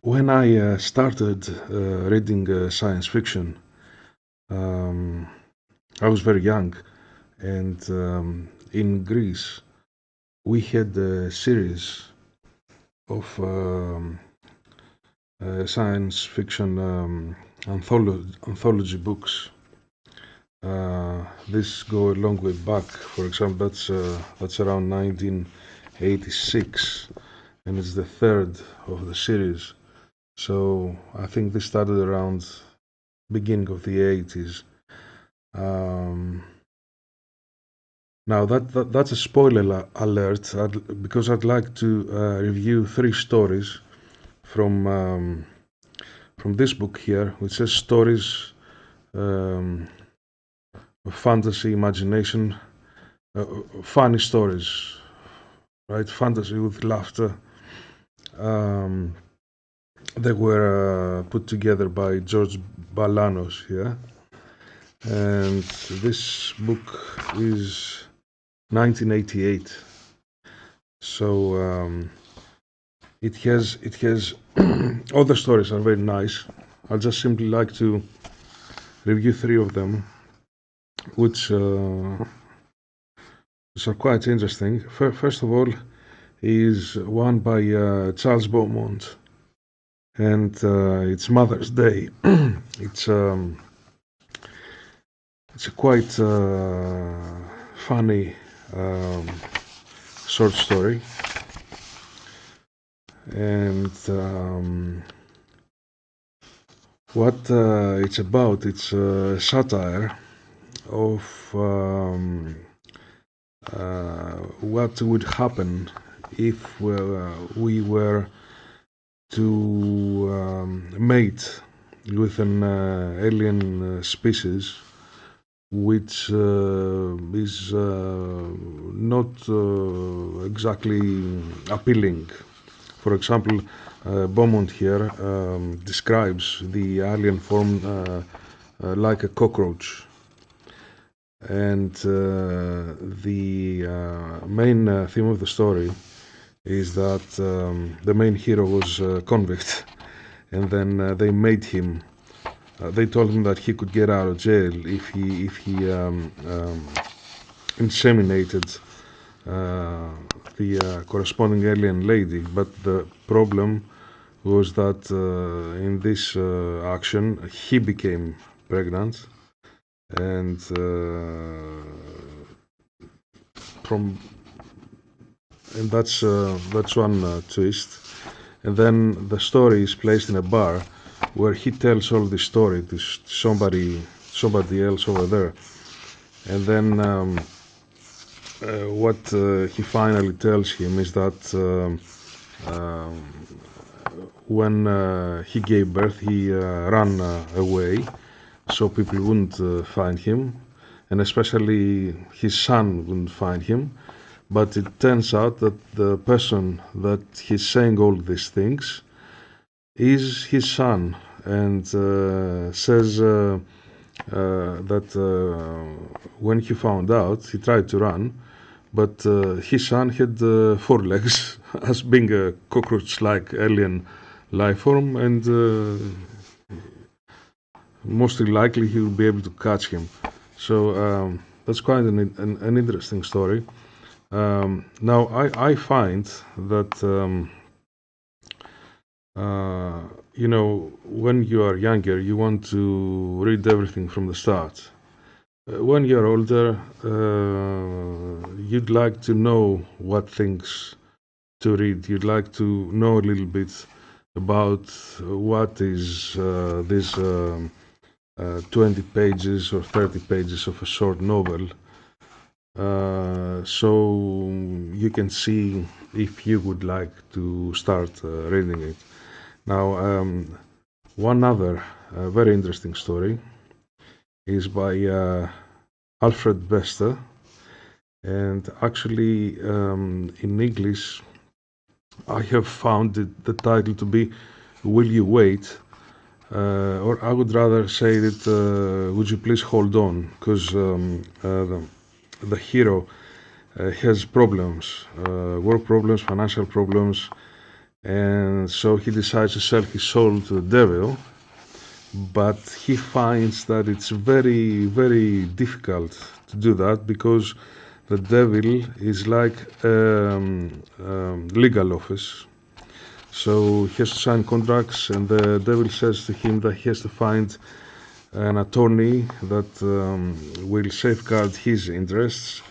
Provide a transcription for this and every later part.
When I started reading science fiction, um, I was very young, and in Greece, we had a series of science fiction anthology books. This go a long way back. For example, that's around 1986, and it's the third of the series. So I think this started around beginning of the 80s. Um, Now that's a spoiler alert because I'd like to review three stories from this book here, which says stories um, of fantasy, imagination, funny stories, right? Fantasy with laughter. Um, they were put together by George Balanos here, and this book is 1988. So it has all the stories are very nice. I'll just simply like to review three of them, which are quite interesting. First of all, is one by Charles Beaumont, and it's Mother's Day. it's um, it's a quite funny short story, and what it's about, it's a satire of what would happen if we were to mate with an alien species which is not exactly appealing. For example, Beaumont here describes the alien form like a cockroach. And the main theme of the story is that the main hero was a convict, and then they made him. They told him that he could get out of jail if he inseminated the corresponding alien lady. But the problem was that in this action he became pregnant, and from and that's one twist. And then the story is placed in a bar where he tells all the story to somebody else over there. And then what he finally tells him is that when he gave birth, he ran away so people wouldn't find him, and especially his son wouldn't find him. But it turns out that the person that he's saying all these things is his son, and says that when he found out, he tried to run, but his son had 4 legs, as being a cockroach-like alien life form, and mostly likely he will be able to catch him. So that's quite an interesting story. Now I find that when you are younger, you want to read everything from the start. When you're older, you'd like to know what things to read. You'd like to know a little bit about what is this 20 pages or 30 pages of a short novel, so you can see if you would like to start reading it. Now, one other very interesting story is by Alfred Bester, and actually in English I have found the title to be Will You Wait? Or I would rather say that Would You Please Hold On? Because the hero has problems, work problems, financial problems, and so he decides to sell his soul to the devil, but he finds that it's very, very difficult to do that because the devil is like legal office. So he has to sign contracts, and the devil says to him that he has to find an attorney that will safeguard his interests.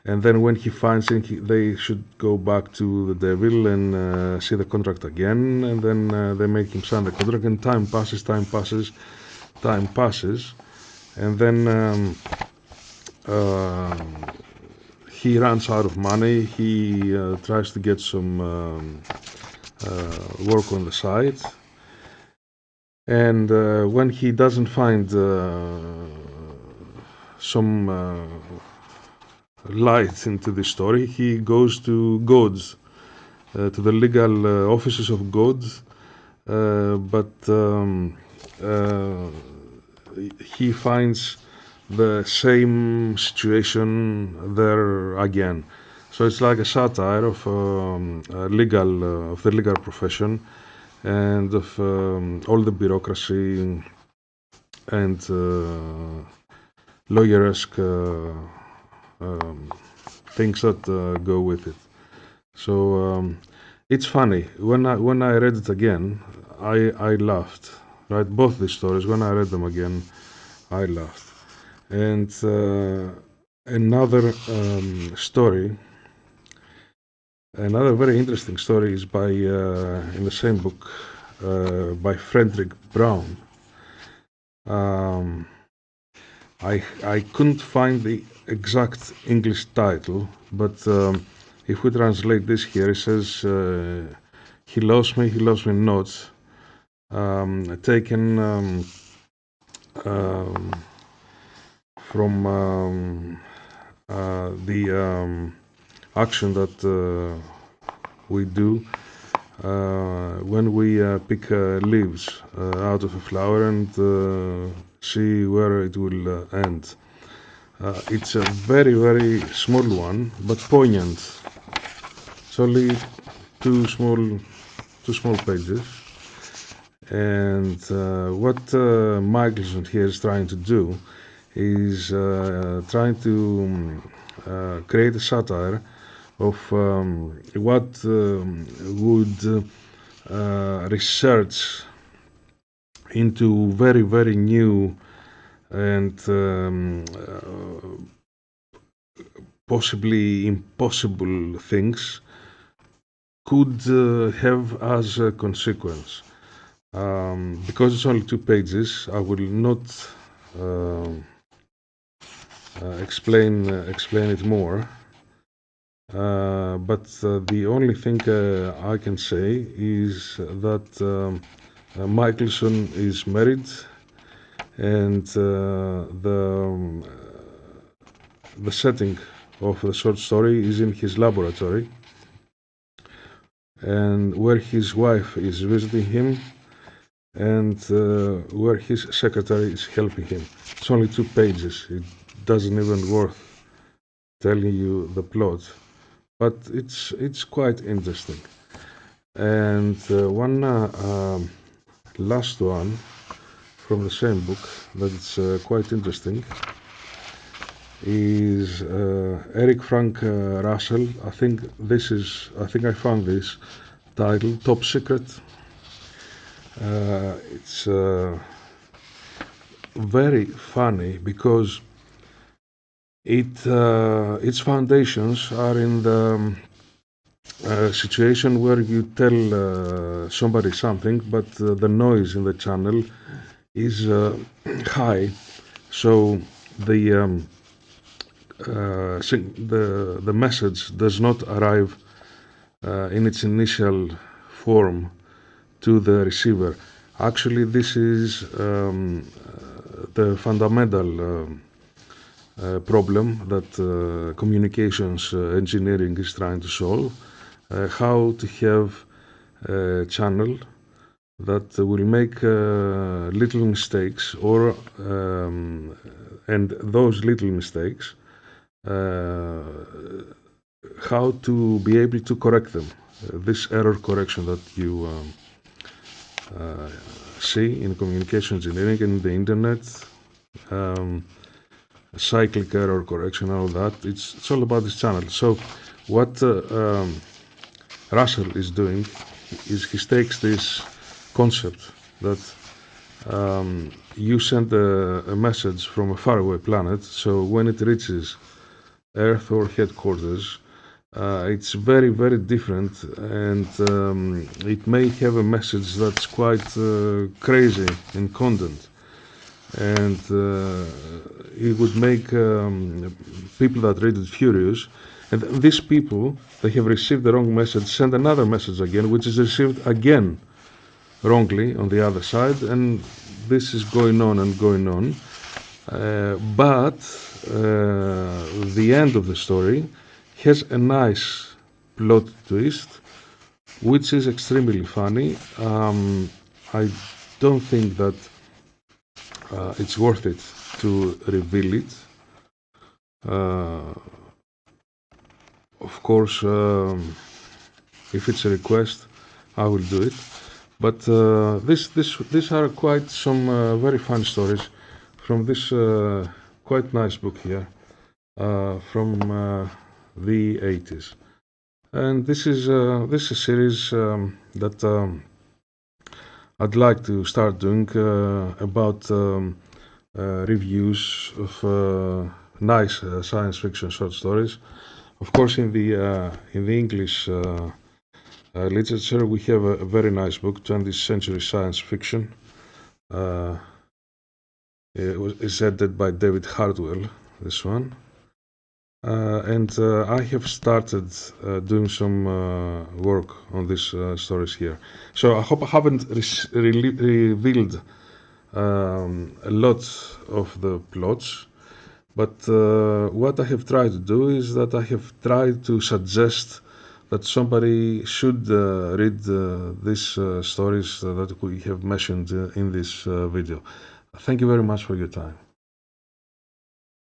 And then when he finds it, they should go back to the devil and see the contract again. And then they make him sign the contract, and time passes, time passes, time passes. And then he runs out of money. He tries to get some work on the side. And when he doesn't find some light into the story, he goes to gods, to the legal offices of gods, but he finds the same situation there again. So it's like a satire of the legal profession and of all the bureaucracy and lawyer-esque things that go with it. So it's funny. When I read it again, I laughed. Right, both these stories. When I read them again, I laughed. And another story, another very interesting story is by in the same book by Frederick Brown. I couldn't find the exact English title, but if we translate this here, it says he loves me not, taken from the action that we do when we pick leaves out of a flower and see where it will end. It's a very, very small one, but poignant. It's only two small pages. And what Michelson here is trying to do is trying to create a satire of what would research into very, very new and possibly impossible things could have as a consequence. Because it's only 2 pages, I will not explain it more. But the only thing I can say is that Michelson is married, and the setting of the short story is in his laboratory, and where his wife is visiting him, and where his secretary is helping him. It's only 2 pages. It doesn't even worth telling you the plot, but it's quite interesting. And one last one from the same book that it's quite interesting is Eric Frank Russell. I think I found this title, Top Secret. It's very funny because its foundations are in the situation where you tell somebody something, but the noise in the channel is high, so the message does not arrive in its initial form to the receiver. Actually, this is the fundamental problem that communications engineering is trying to solve. How to have a channel that will make little mistakes, or and those little mistakes, how to be able to correct them. this error correction that you see in communication engineering and the internet, cyclic error correction, all that. It's all about this channel. So what Russell is doing is he takes this concept that you send a message from a faraway planet, so when it reaches Earth or headquarters, it's very, very different, and it may have a message that's quite crazy in content, and it would make people that read it furious. And these people, they have received the wrong message, send another message again, which is received again wrongly on the other side, and this is going on and going on. But the end of the story has a nice plot twist, which is extremely funny. I don't think that it's worth it to reveal it. Of course, if it's a request, I will do it. But these are quite some very fun stories from this quite nice book here from the 80s. And this is a series that I'd like to start doing about reviews of nice science fiction short stories. Of course, in the English literature, we have a very nice book, 20th Century Science Fiction. It's edited by David Hartwell, this one. And I have started doing some work on these stories here. So I hope I haven't revealed a lot of the plots, but what I have tried to do is that I have tried to suggest that somebody should read these stories that we have mentioned in this video. Thank you very much for your time.